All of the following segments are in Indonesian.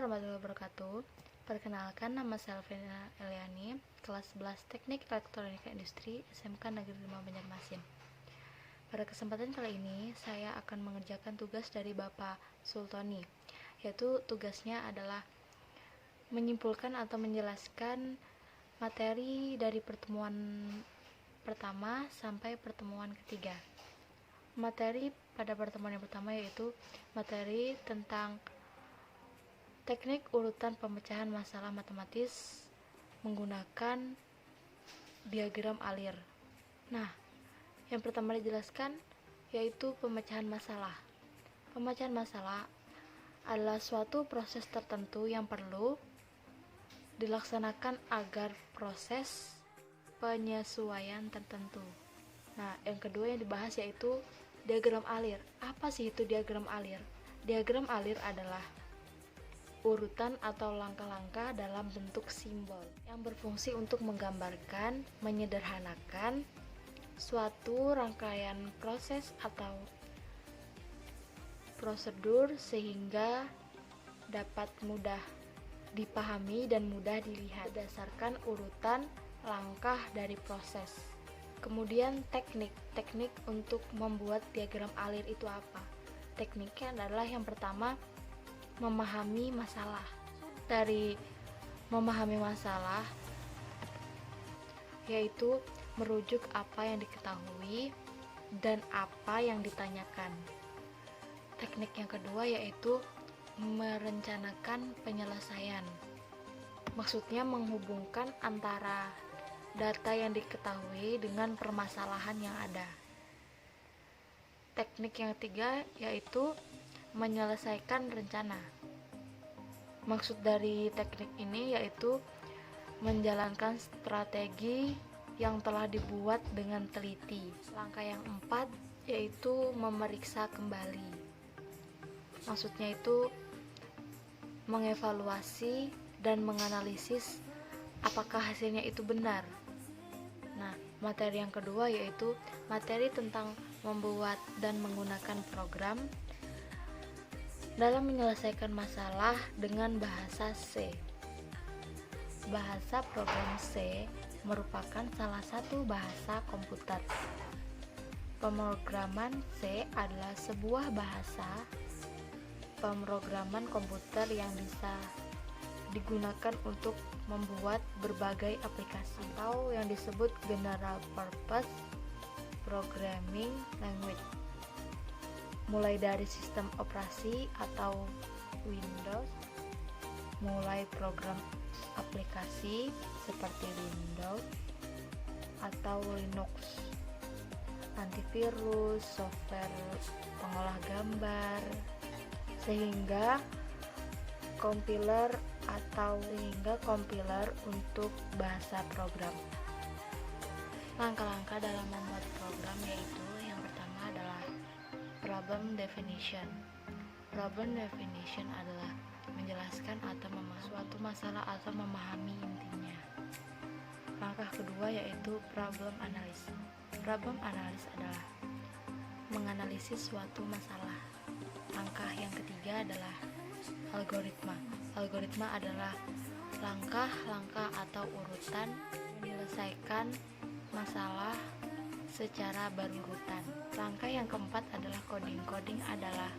warahmatullahi wabarakatuh. Perkenalkan, nama saya Alvina Eliani, kelas 11 Teknik Elektronika Industri SMK Negeri 5 Banjarmasin. Pada kesempatan kali ini, saya akan mengerjakan tugas dari Bapak Sultoni, yaitu tugasnya adalah menyimpulkan atau menjelaskan materi dari pertemuan pertama sampai pertemuan ketiga. Materi pada pertemuan yang pertama yaitu materi tentang teknik urutan pemecahan masalah matematis menggunakan diagram alir. Nah, yang pertama dijelaskan yaitu pemecahan masalah. Pemecahan masalah adalah suatu proses tertentu yang perlu dilaksanakan agar proses penyesuaian tertentu. Nah, yang kedua yang dibahas yaitu diagram alir. Apa sih itu diagram alir? Diagram alir adalah urutan atau langkah-langkah dalam bentuk simbol yang berfungsi untuk menggambarkan, menyederhanakan suatu rangkaian proses atau prosedur sehingga dapat mudah dipahami dan mudah dilihat berdasarkan urutan langkah dari proses. Kemudian teknik untuk membuat diagram alir itu apa? Tekniknya adalah yang pertama, memahami masalah. Dari memahami masalah yaitu merujuk apa yang diketahui dan apa yang ditanyakan. Teknik yang kedua yaitu merencanakan penyelesaian. Maksudnya menghubungkan antara data yang diketahui dengan permasalahan yang ada. Teknik yang ketiga yaitu menyelesaikan rencana. Maksud dari teknik ini yaitu menjalankan strategi yang telah dibuat dengan teliti. Langkah yang keempat yaitu memeriksa kembali. Maksudnya itu mengevaluasi dan menganalisis apakah hasilnya itu benar. Nah, materi yang kedua yaitu materi tentang membuat dan menggunakan program dalam menyelesaikan masalah dengan bahasa C. Bahasa program C merupakan salah satu bahasa komputer. Pemrograman C adalah sebuah bahasa pemrograman komputer yang bisa digunakan untuk membuat berbagai aplikasi atau yang disebut General Purpose Programming Language, mulai dari sistem operasi atau Windows, mulai program aplikasi seperti Windows atau Linux, antivirus, software pengolah gambar, sehingga kompiler untuk bahasa program. Langkah-langkah dalam membuat program yaitu yang pertama adalah problem definition. Problem definition adalah menjelaskan atau suatu masalah atau memahami intinya. Langkah kedua yaitu problem analysis. Problem analysis adalah menganalisis suatu masalah. Langkah yang ketiga adalah algoritma. Algoritma adalah langkah-langkah atau urutan menyelesaikan masalah secara berurutan. Langkah yang keempat adalah coding. Coding adalah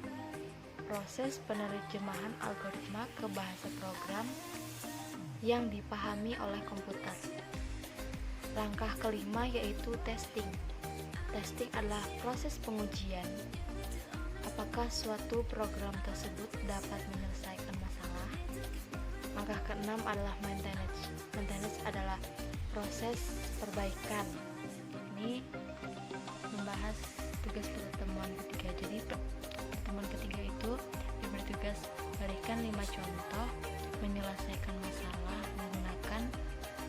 proses penerjemahan algoritma ke bahasa program yang dipahami oleh komputer. Langkah kelima yaitu testing. Testing adalah proses pengujian apakah suatu program tersebut dapat menyelesaikan masalah. Langkah keenam adalah maintenance. Maintenance adalah proses perbaikan. Ini membahas tugas pertemuan ketiga. Jadi pertemuan ketiga itu diberi tugas berikan 5 contoh menyelesaikan masalah menggunakan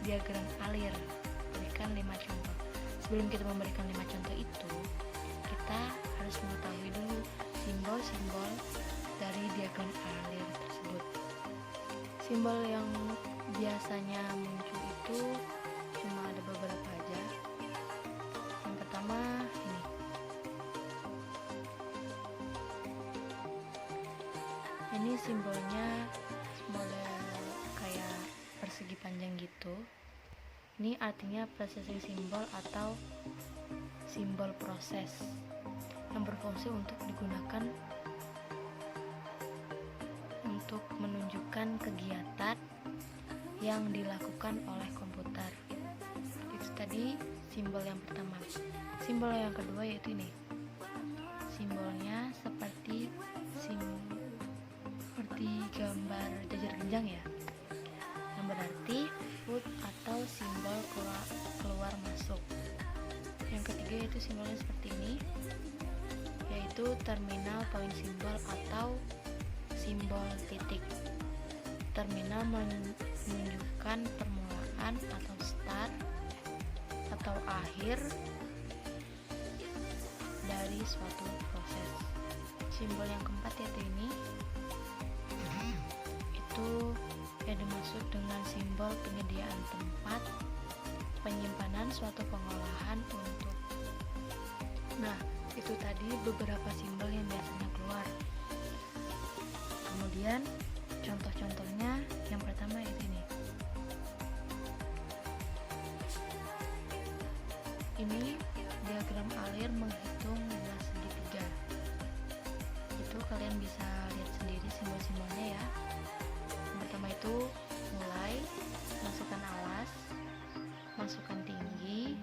diagram alir. Berikan 5 contoh. Sebelum kita memberikan 5 contoh itu, kita harus mengetahui dulu simbol-simbol dari diagram alir tersebut. Simbol yang biasanya muncul itu cuma ada beberapa aja. Yang pertama ini. Ini simbolnya persegi panjang gitu. Ini artinya processing symbol atau simbol proses yang berfungsi untuk digunakan untuk menunjukkan kegiatan yang dilakukan oleh komputer. Itu tadi simbol yang pertama. Simbol yang kedua yaitu ini. Simbolnya seperti gambar jajar genjang ya, yang berarti foot atau simbol keluar masuk. Yang ketiga yaitu simbolnya seperti ini, yaitu terminal point simbol atau simbol titik. Terminal menunjukkan permulaan atau start atau akhir dari suatu proses. Simbol yang keempat yaitu ini, itu yang dimaksud dengan simbol penyediaan tempat penyimpanan suatu pengolahan untuk. Nah, itu tadi beberapa simbol yang biasanya keluar. Kemudian contoh-contohnya, yang pertama yaitu ini. Ini diagram alir menghitung luas segitiga. Itu kalian bisa lihat sendiri simbol-simbolnya ya. Yang pertama itu mulai, masukkan alas, masukkan tinggi,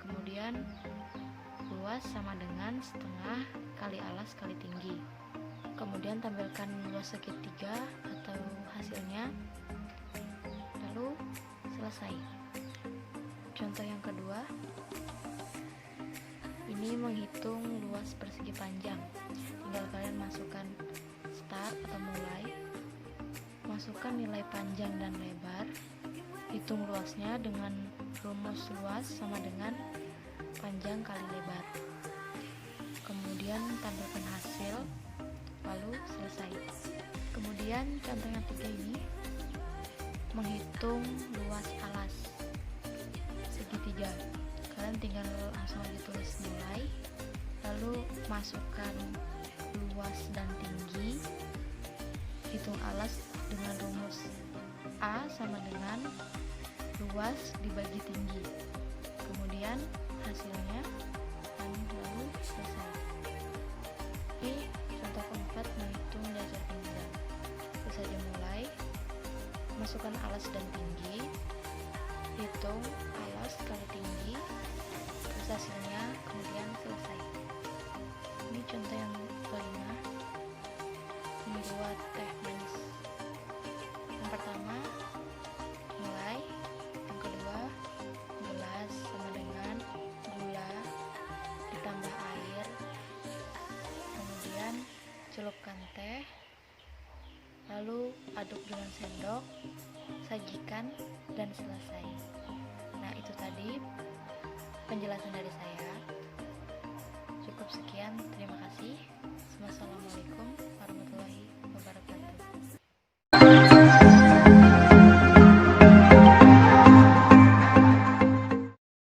kemudian luas sama dengan setengah kali alas kali tinggi. Kemudian tampilkan luas segitiga atau hasilnya, lalu selesai. Contoh yang kedua, ini menghitung luas persegi panjang. Tinggal kalian masukkan start atau mulai, masukkan nilai panjang dan lebar, hitung luasnya dengan rumus luas sama dengan panjang kali lebar. Kemudian tampilkan hasil, lalu selesai. Kemudian contoh yang ketiga ini, menghitung luas alas segitiga. Kalian tinggal langsung aja tulis nilai, lalu masukkan luas dan tinggi, hitung alas dengan rumus A sama dengan luas dibagi tinggi, kemudian hasilnya, dan lalu selesai. Ini contoh keempat, menghitung jajar genjang. Itu saja mulai, masukkan alas dan tinggi, hitung alas kali tinggi, terus hasilnya, kemudian selesai. Ini contoh yang kelima, membuat teh manis. Yang pertama mulai, yang kedua gelas sama dengan gula ditambah air, kemudian celupkan teh, lalu aduk dengan sendok, sajikan, dan selesai. Nah, itu tadi penjelasan dari saya. Cukup sekian, terima kasih. Wassalamualaikum warahmatullahi wabarakatuh.